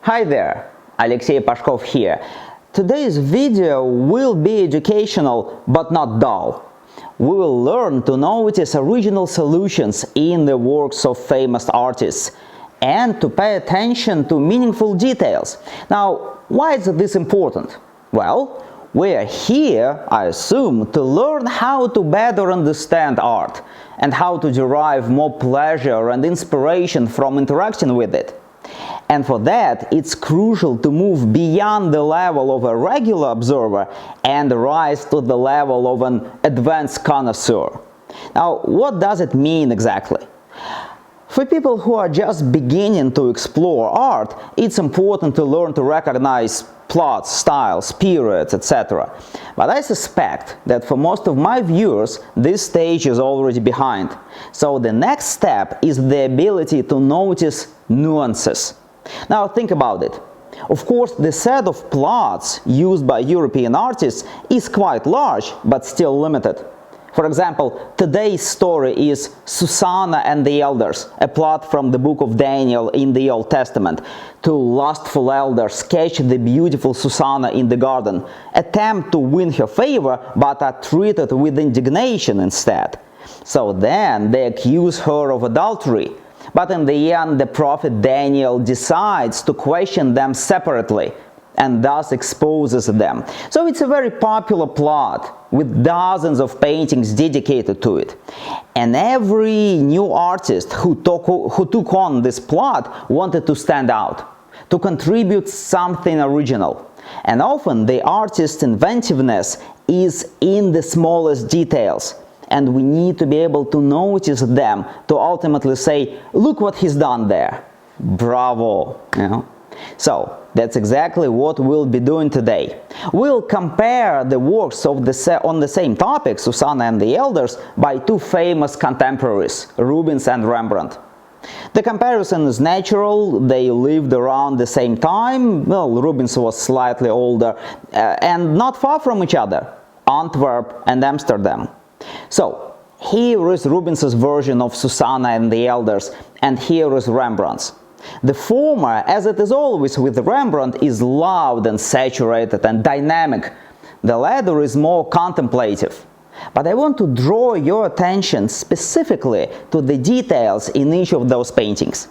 Hi there, Alexey Pashkov here. Today's video will be educational but not dull. We will learn to notice original solutions in the works of famous artists and to pay attention to meaningful details. Now, why is this important? Well, we are here, I assume, to learn how to better understand art and how to derive more pleasure and inspiration from interacting with it. And for that, it's crucial to move beyond the level of a regular observer and rise to the level of an advanced connoisseur. Now, what does it mean exactly? For people who are just beginning to explore art, it's important to learn to recognize plots, styles, periods, etc. But I suspect that for most of my viewers, this stage is already behind. So the next step is the ability to notice nuances. Now think about it. Of course, the set of plots used by European artists is quite large, but still limited. For example, today's story is Susanna and the Elders, a plot from the book of Daniel in the Old Testament. Two lustful elders sketch the beautiful Susanna in the garden, attempt to win her favor, but are treated with indignation instead. So then they accuse her of adultery. But in the end, the prophet Daniel decides to question them separately and thus exposes them. So it's a very popular plot with dozens of paintings dedicated to it. And every new artist who took on this plot wanted to stand out, to contribute something original. And often the artist's inventiveness is in the smallest details. And we need to be able to notice them to ultimately say, look what he's done there. Bravo! You know? So, that's exactly what we'll be doing today. We'll compare the works on the same topic, Susanna and the Elders, by two famous contemporaries, Rubens and Rembrandt. The comparison is natural. They lived around the same time. Well, Rubens was slightly older and not far from each other, Antwerp and Amsterdam. So, here is Rubens's version of Susanna and the Elders, and here is Rembrandt's. The former, as it is always with Rembrandt, is loud and saturated and dynamic. The latter is more contemplative. But I want to draw your attention specifically to the details in each of those paintings.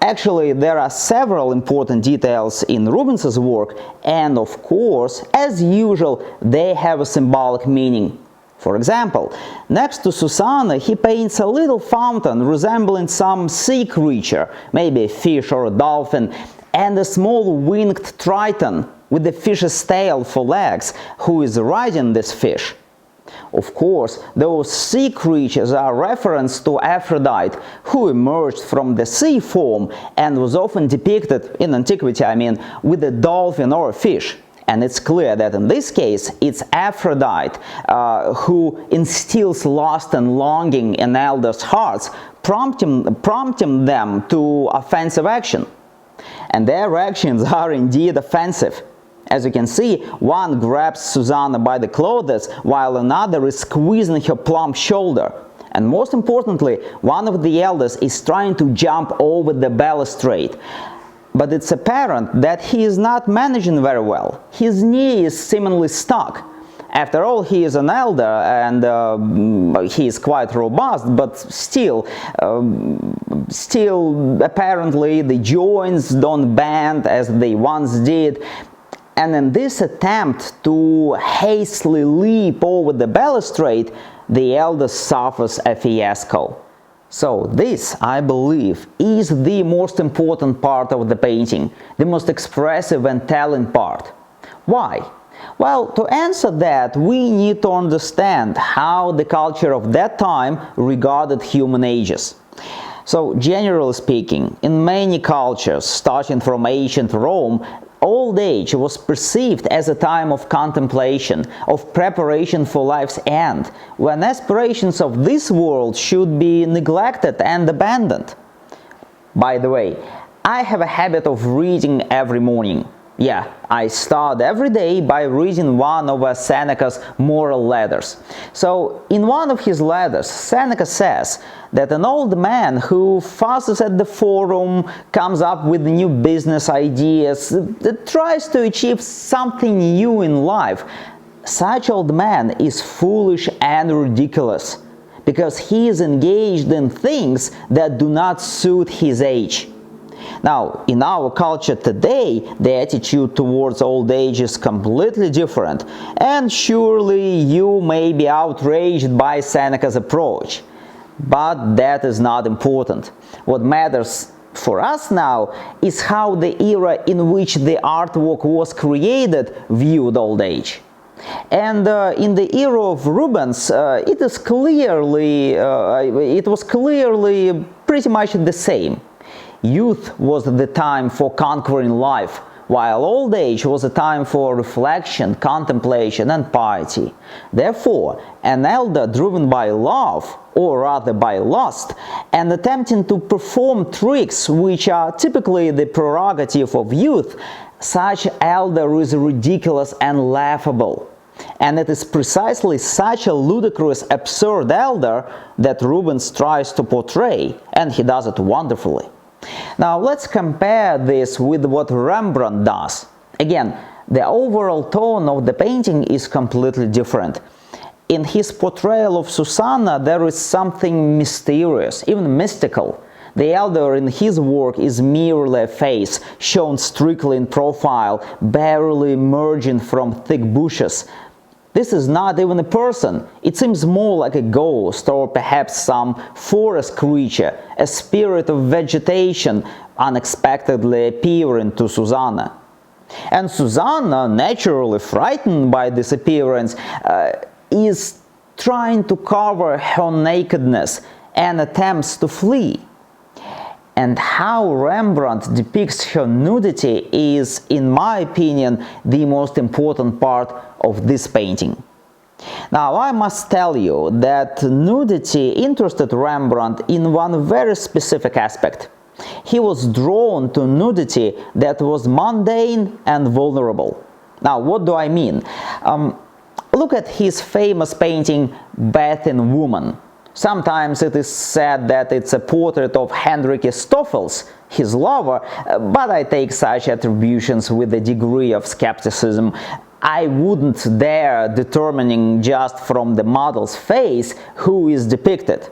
Actually, there are several important details in Rubens's work, and of course, as usual, they have a symbolic meaning. For example, next to Susanna, he paints a little fountain resembling some sea creature, maybe a fish or a dolphin, and a small winged triton with the fish's tail for legs, who is riding this fish. Of course, those sea creatures are reference to Aphrodite, who emerged from the sea form and was often depicted, in antiquity I mean, with a dolphin or a fish. And it's clear that in this case, it's Aphrodite who instills lust and longing in elders' hearts, prompting them to offensive action. And their actions are indeed offensive. As you can see, one grabs Susanna by the clothes, while another is squeezing her plump shoulder. And most importantly, one of the elders is trying to jump over the balustrade. But it's apparent that he is not managing very well. His knee is seemingly stuck. After all, he is an elder and he is quite robust, but still apparently the joints don't bend as they once did. And in this attempt to hastily leap over the balustrade, the elder suffers a fiasco. So this, I believe, is the most important part of the painting, the most expressive and telling part. Why? Well, to answer that, we need to understand how the culture of that time regarded human ages. So, generally speaking, in many cultures, starting from ancient Rome, old age was perceived as a time of contemplation, of preparation for life's end, when aspirations of this world should be neglected and abandoned. By the way, I have a habit of reading every morning. Yeah, I start every day by reading one of Seneca's moral letters. So, in one of his letters, Seneca says that an old man who fusses at the forum, comes up with new business ideas, that tries to achieve something new in life, such old man is foolish and ridiculous, because he is engaged in things that do not suit his age. Now, in our culture today, the attitude towards old age is completely different, and surely you may be outraged by Seneca's approach. But that is not important. What matters for us now is how the era in which the artwork was created viewed old age. And in the era of Rubens, it was clearly pretty much the same. Youth was the time for conquering life, while old age was a time for reflection, contemplation, and piety. Therefore, an elder driven by love, or rather by lust, and attempting to perform tricks which are typically the prerogative of youth, such elder is ridiculous and laughable. And it is precisely such a ludicrous, absurd elder that Rubens tries to portray, and he does it wonderfully. Now let's compare this with what Rembrandt does. Again, the overall tone of the painting is completely different. In his portrayal of Susanna, there is something mysterious, even mystical. The elder in his work is merely a face, shown strictly in profile, barely emerging from thick bushes. This is not even a person. It seems more like a ghost, or perhaps some forest creature, a spirit of vegetation unexpectedly appearing to Susanna. And Susanna, naturally frightened by this appearance, is trying to cover her nakedness and attempts to flee. And how Rembrandt depicts her nudity is, in my opinion, the most important part of this painting. Now, I must tell you that nudity interested Rembrandt in one very specific aspect. He was drawn to nudity that was mundane and vulnerable. Now, what do I mean? Look at his famous painting, Bathing Woman. Sometimes it is said that it's a portrait of Henrik Stoffels, his lover, but I take such attributions with a degree of skepticism. I wouldn't dare determining just from the model's face who is depicted.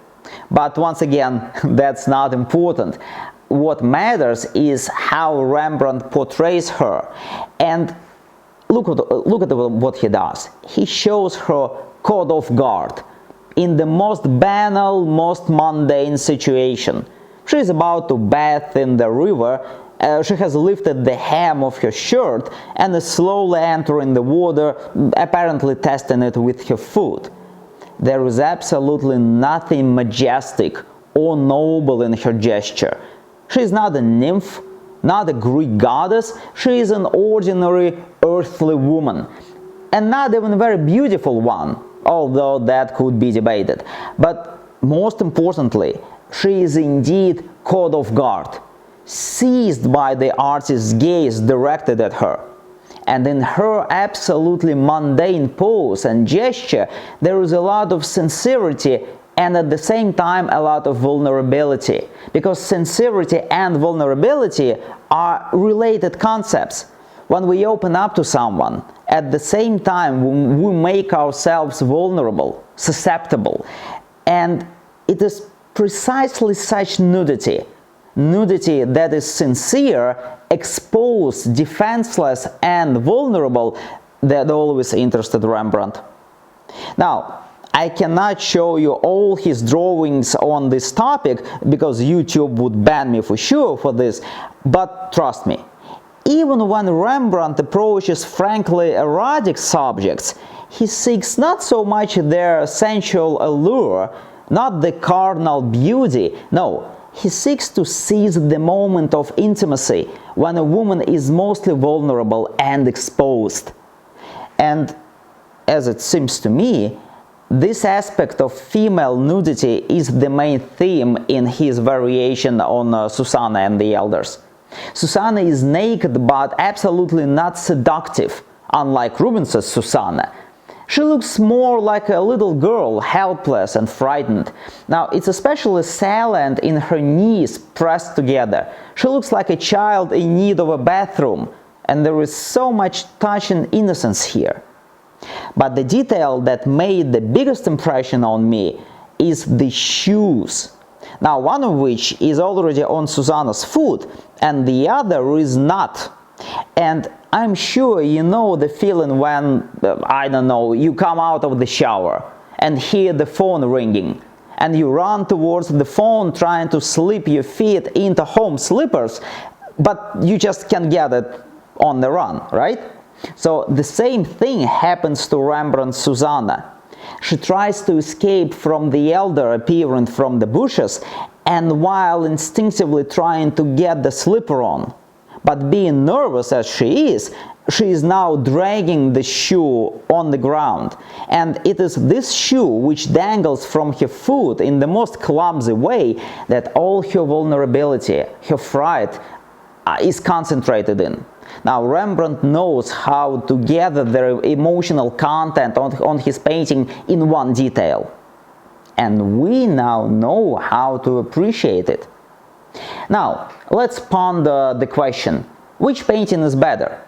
But once again, that's not important. What matters is how Rembrandt portrays her. And look at what he does. He shows her caught off guard in the most banal, most mundane situation. She is about to bathe in the river. She has lifted the hem of her shirt and is slowly entering the water, apparently testing it with her foot. There is absolutely nothing majestic or noble in her gesture. She is not a nymph, not a Greek goddess. She is an ordinary earthly woman, and not even a very beautiful one, although that could be debated. But most importantly, she is indeed caught off guard, seized by the artist's gaze directed at her. And in her absolutely mundane pose and gesture, there is a lot of sincerity and at the same time a lot of vulnerability, because sincerity and vulnerability are related concepts. When we open up to someone, at the same time we make ourselves vulnerable, susceptible, and it is precisely such nudity that is sincere, exposed, defenseless, and vulnerable that always interested Rembrandt. Now, I cannot show you all his drawings on this topic because YouTube would ban me for sure for this, but trust me, even when Rembrandt approaches frankly erotic subjects, he seeks not so much their sensual allure, not the carnal beauty, no, he seeks to seize the moment of intimacy when a woman is mostly vulnerable and exposed. And as it seems to me, this aspect of female nudity is the main theme in his variation on Susanna and the Elders. Susanna is naked but absolutely not seductive, unlike Rubens's Susanna. She looks more like a little girl, helpless and frightened. Now, it's especially salient in her knees pressed together. She looks like a child in need of a bathroom, and there is so much touch and innocence here. But the detail that made the biggest impression on me is the shoes. Now, one of which is already on Susanna's foot, and the other is not. And I'm sure you know the feeling when, I don't know, you come out of the shower and hear the phone ringing, and you run towards the phone trying to slip your feet into home slippers, but you just can't get it on the run, right? So the same thing happens to Rembrandt's Susanna. She tries to escape from the elder appearing from the bushes, and while instinctively trying to get the slipper on, but being nervous as she is now dragging the shoe on the ground, and it is this shoe which dangles from her foot in the most clumsy way that all her vulnerability, her fright, is concentrated in. Now, Rembrandt knows how to gather the emotional content on his painting in one detail. And we now know how to appreciate it. Now, let's ponder the question, which painting is better?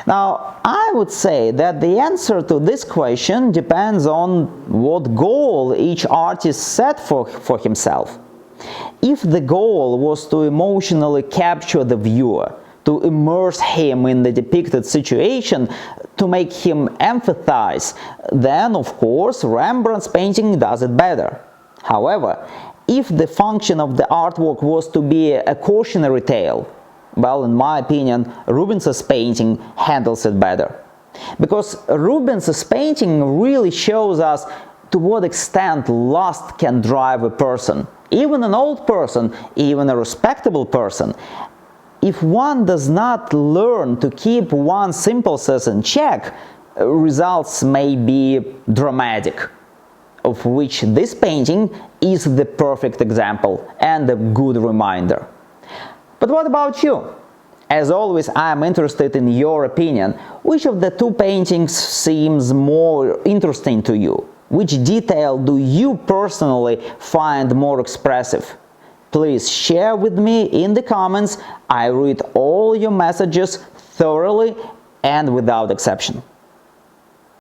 Now, I would say that the answer to this question depends on what goal each artist set for himself. If the goal was to emotionally capture the viewer, to immerse him in the depicted situation, to make him empathize, then of course Rembrandt's painting does it better. However, if the function of the artwork was to be a cautionary tale, well, in my opinion, Rubens's painting handles it better. Because Rubens's painting really shows us to what extent lust can drive a person, even an old person, even a respectable person. If one does not learn to keep one's impulses in check, results may be dramatic, of which this painting is the perfect example and a good reminder. But what about you? As always, I am interested in your opinion. Which of the two paintings seems more interesting to you? Which detail do you personally find more expressive? Please share with me in the comments. I read all your messages thoroughly and without exception.